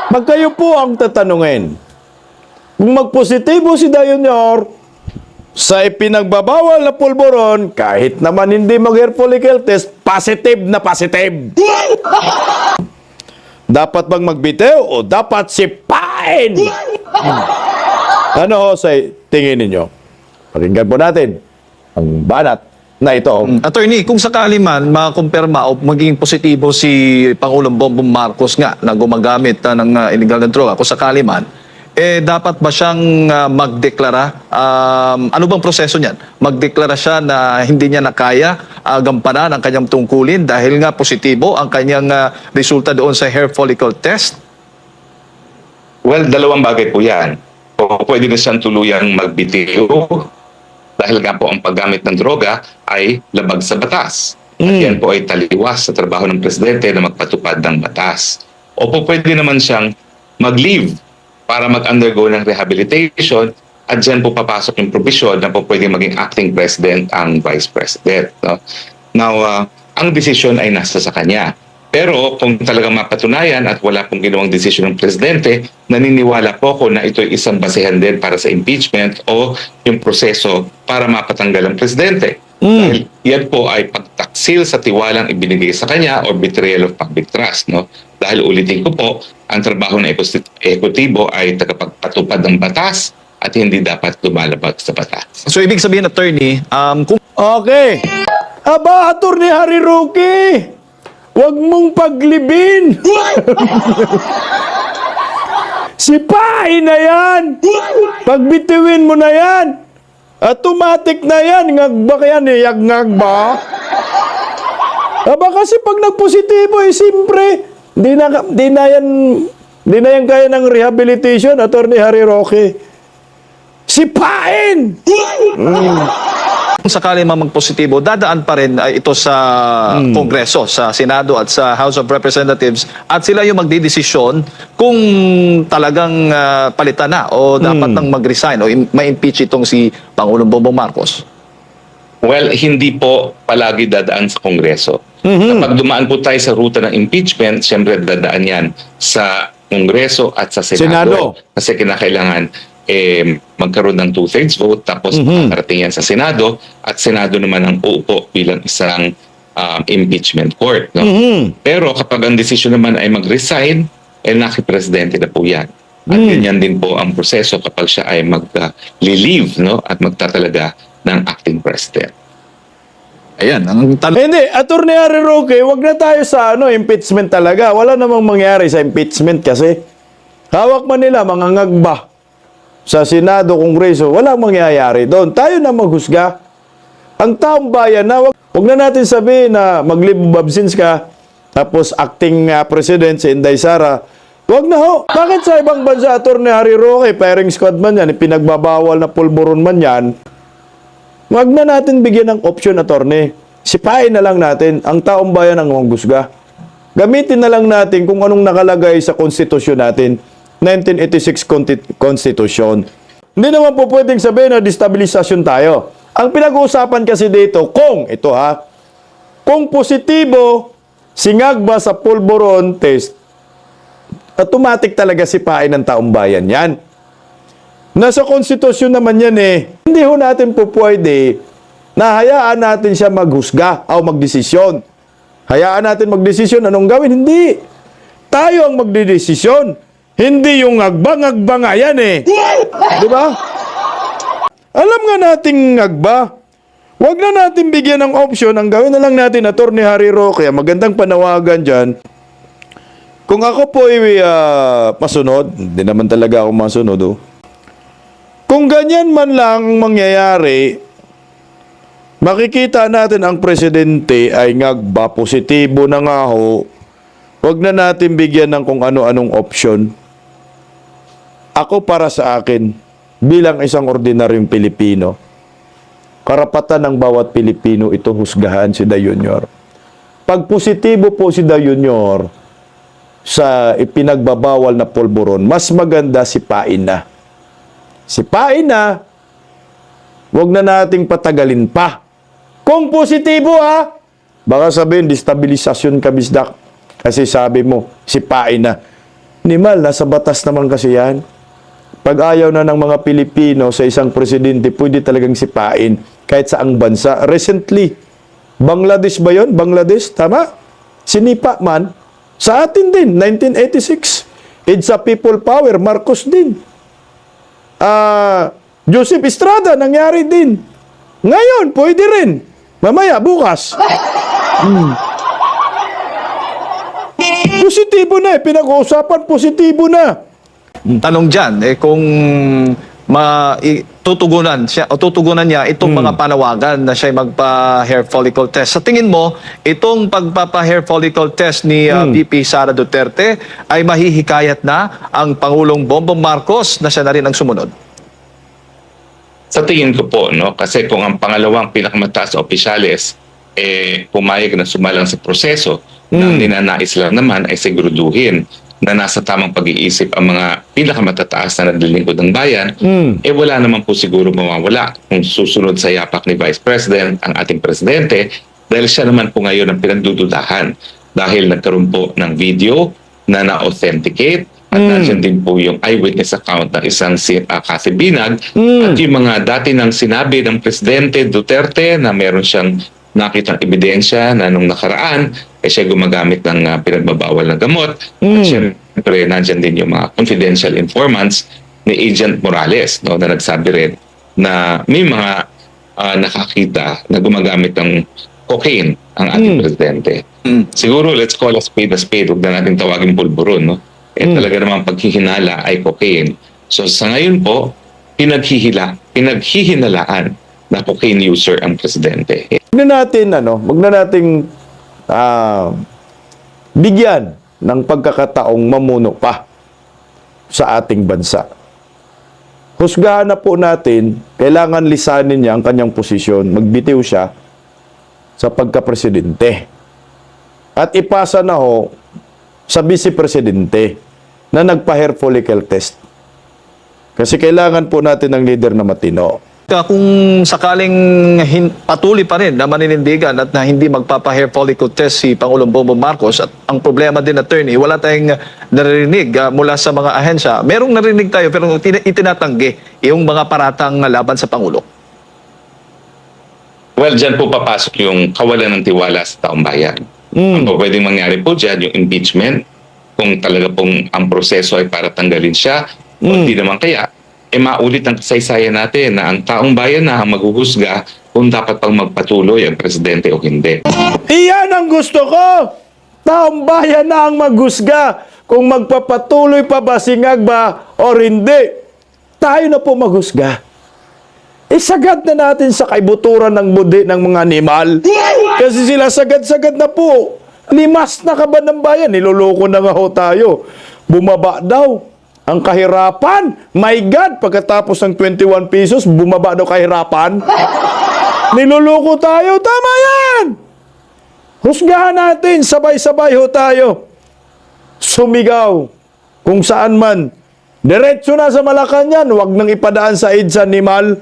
Pag kayo po ang tatanungin, kung magpositibo si Junior sa ipinagbabawal na pulburon, kahit naman hindi mag-hair follicle test, positive na positive. Dapat bang magbitiw o dapat sipain? Ano ho sa tingin ninyo? Pakinggan po natin ang banat na ito. Attorney, kung sakali man makumpirma o maging positibo si Pangulong Bongbong Marcos nga na gumagamit ng illegal na droga, kung sakali man, dapat ba siyang magdeklara? Ano bang proseso niyan? Magdeklara siya na hindi niya nakaya gampanan ang kanyang tungkulin dahil nga positibo ang kanyang resulta doon sa hair follicle test? Well, dalawang bagay po yan. O pwede na siyang tuluyang magbitiw dahil nga po ang paggamit ng droga ay labag sa batas. At yan po ay taliwas sa trabaho ng presidente na magpatupad ng batas. O po pwede naman siyang mag-leave para mag-undergo ng rehabilitation at dyan po papasok yung provision na po pwede maging acting president ang vice president. No? Now, ang desisyon ay nasa sa kanya. Pero kung talagang mapatunayan at wala pong ginawang desisyon ng presidente, naniniwala po ako na ito ay isang basehan din para sa impeachment o yung proseso para mapatanggal ang presidente. Dahil yan po ay pagtaksil sa tiwalang ibinigay sa kanya or betrayal of public trust. No? Dahil ulitin ko po, ang trabaho ng ekutibo ay tagapagpatupad ng batas at hindi dapat lumalabag sa batas. So ibig sabihin, attorney, kung Okay. Aba, Attorney Harry Roque, huwag mong paglibin. Sipain na yan. Pagbitiwin mo na yan. Automatic na yan. Ngagba kaya niyag ngagba. Aba kasi pag nagpositibo, siyempre, di na yan kaya ng rehabilitation, Attorney Harry Roque. Sipain! kung sakali man magpositibo, dadaan pa rin ito sa Kongreso, sa Senado at sa House of Representatives at sila yung magdidesisyon kung talagang palitan na o dapat nang mag-resign o ma-impeach itong si Pangulong Bongbong Marcos. Well, hindi po palagi dadaan sa Kongreso. Kapag dumaan po tayo sa ruta ng impeachment, siyempre dadaan yan sa Kongreso at sa Senado. Kasi kinakailangan magkaroon ng 2/3 vote tapos makarating yan sa Senado at Senado naman ang uupo bilang isang impeachment court. No? Pero kapag ang desisyon naman ay mag-resign, naki-presidente na po yan. At ganyan din po ang proseso kapag siya ay mag-leave no? At magtatalaga ng acting president. Ayan. Hindi, Attorney Harry Roque, wag na tayo sa impeachment talaga. Wala namang mangyari sa impeachment kasi hawak man nila mga ngagba sa Senado, Kongreso, walang mangyayari doon. Tayo na maghusga. Ang taong bayan na, wag na natin sabihin na mag-leave of absence ka, tapos acting president si Inday Sara. Wag na ho. Bakit sa ibang bansa, Attorney Harry Roque, firing squad man yan, pinagbabawal na pulburon man yan, wag na natin bigyan ng option, Attorney. Sipain na lang natin ang taong bayan ang maghusga. Gamitin na lang natin kung anong nakalagay sa konstitusyon natin. 1986 Constitution. Hindi naman po pwedeng sabihin na destabilisasyon tayo. Ang pinag-uusapan kasi dito, kung positibo si ngagba sa pulburon test, automatic talaga sipain ng taong bayan yan. Nasa konstitusyon naman yan Hindi ho natin po pwede na hayaan natin siya maghusga o magdesisyon. Hayaan natin magdesisyon anong gawin? Hindi. Tayo ang magdedesisyon. Hindi yung ngagba nga yan Di ba? Alam nga nating ngagba. Huwag na natin bigyan ng option. Ang gawin na lang natin, Attorney Harry Roque, magandang panawagan dyan. Kung ako po masunod, hindi naman talaga ako masunod. Kung ganyan man lang mangyayari, makikita natin ang presidente ay ngagba, positibo na nga ho. Huwag na natin bigyan ng kung ano-anong option. Ako para sa akin, bilang isang ordinaryong Pilipino, karapatan ng bawat Pilipino ito husgahan si Junior. Pag positibo po si Junior sa ipinagbabawal na pulburon, mas maganda sipain na. Sipain na, huwag na nating patagalin pa. Kung positibo baka sabihin, destabilisasyon ka bisdak. Kasi sabi mo, sipain na. Nimal, nasa batas naman kasi yan. Pag ayaw na ng mga Pilipino sa isang presidente, pwede talagang sipain kahit saang bansa. Recently, Bangladesh ba yun? Bangladesh, tama? Sinipa man. Sa atin din, 1986. It's a people power, Marcos din. Joseph Estrada, nangyari din. Ngayon, pwede rin. Mamaya, bukas. Positibo na eh. Pinag-uusapan, positibo na. Tanong dyan, kung tutugunan niya itong mga panawagan na siya magpa-hair follicle test. Sa tingin mo, itong pagpapa-hair follicle test ni VP Sara Duterte ay mahihikayat na ang Pangulong Bongbong Marcos na siya na rin ang sumunod? Sa tingin ko po, no, kasi kung ang pangalawang pinakamataas na opisyales pumayag na sumalang sa proseso, ang ninanais lang naman ay siguraduhin na nasa tamang pag-iisip ang mga pinakamatataas na naglilingkod ng bayan, wala naman po siguro mawawala kung susunod sa yapak ni Vice President ang ating presidente, dahil siya naman po ngayon ang pinagdududahan dahil nagkaroon po ng video na na-authenticate at nandiyan din po yung eyewitness account ng isang Cathy Binag at yung mga dati nang sinabi ng Presidente Duterte na meron siyang nakitang ebidensya na nung nakaraan siya gumagamit ng pinagbabawal na gamot. At syempre, nandiyan din yung mga confidential informants ni Agent Morales, no, na nagsabi rin na may mga nakakita na gumagamit ng cocaine ang ating presidente. Siguro, let's call a spade a spade. Huwag na natin tawagin pulburon. No? Talaga namang paghihinala ay cocaine. So sa ngayon po, pinaghihinalaan na cocaine user ang presidente. Huwag na nating bigyan ng pagkakataong mamuno pa sa ating bansa. Husgahan na po natin, kailangan lisanin niya ang kanyang posisyon, magbitiw siya sa pagka-presidente. At ipasa na ho sa vice-presidente na nagpa-hair follicle test. Kasi kailangan po natin ng leader na matino. Kung sakaling patuloy pa rin na maninindigan at na hindi magpapa-hair follicle test si Pangulong Bongbong Marcos, at ang problema din, attorney, wala tayong narinig mula sa mga ahensya. Merong narinig tayo pero itinatanggi yung mga paratang laban sa Pangulo. Well, dyan po papasok yung kawalan ng tiwala sa taong bayan. Ang pwedeng mangyari po dyan, yung impeachment, kung talaga pong ang proseso ay para tanggalin siya, o hindi naman kaya, maulit ang kasaysayan natin na ang taong bayan na ang maghuhusga kung dapat pang magpatuloy ang presidente o hindi. Iyan ang gusto ko! Taong bayan na ang maghusga kung magpapatuloy pa ba, singag ba, o hindi. Tayo na po maghusga. Isagad na natin sa kaibuturan ng budi ng mga animal. Kasi sila sagad-sagad na po. Limas na ka ba ng bayan? Niloloko na nga ho tayo. Bumaba daw ang kahirapan. My God, pagkatapos ng 21 pesos, bumaba daw kahirapan. Niloloko tayo. Tama yan! Husgahan natin. Sabay-sabay ho tayo. Sumigaw. Kung saan man. Diretso na sa Malacanang. Huwag nang ipadaan sa EDSA ni Mal.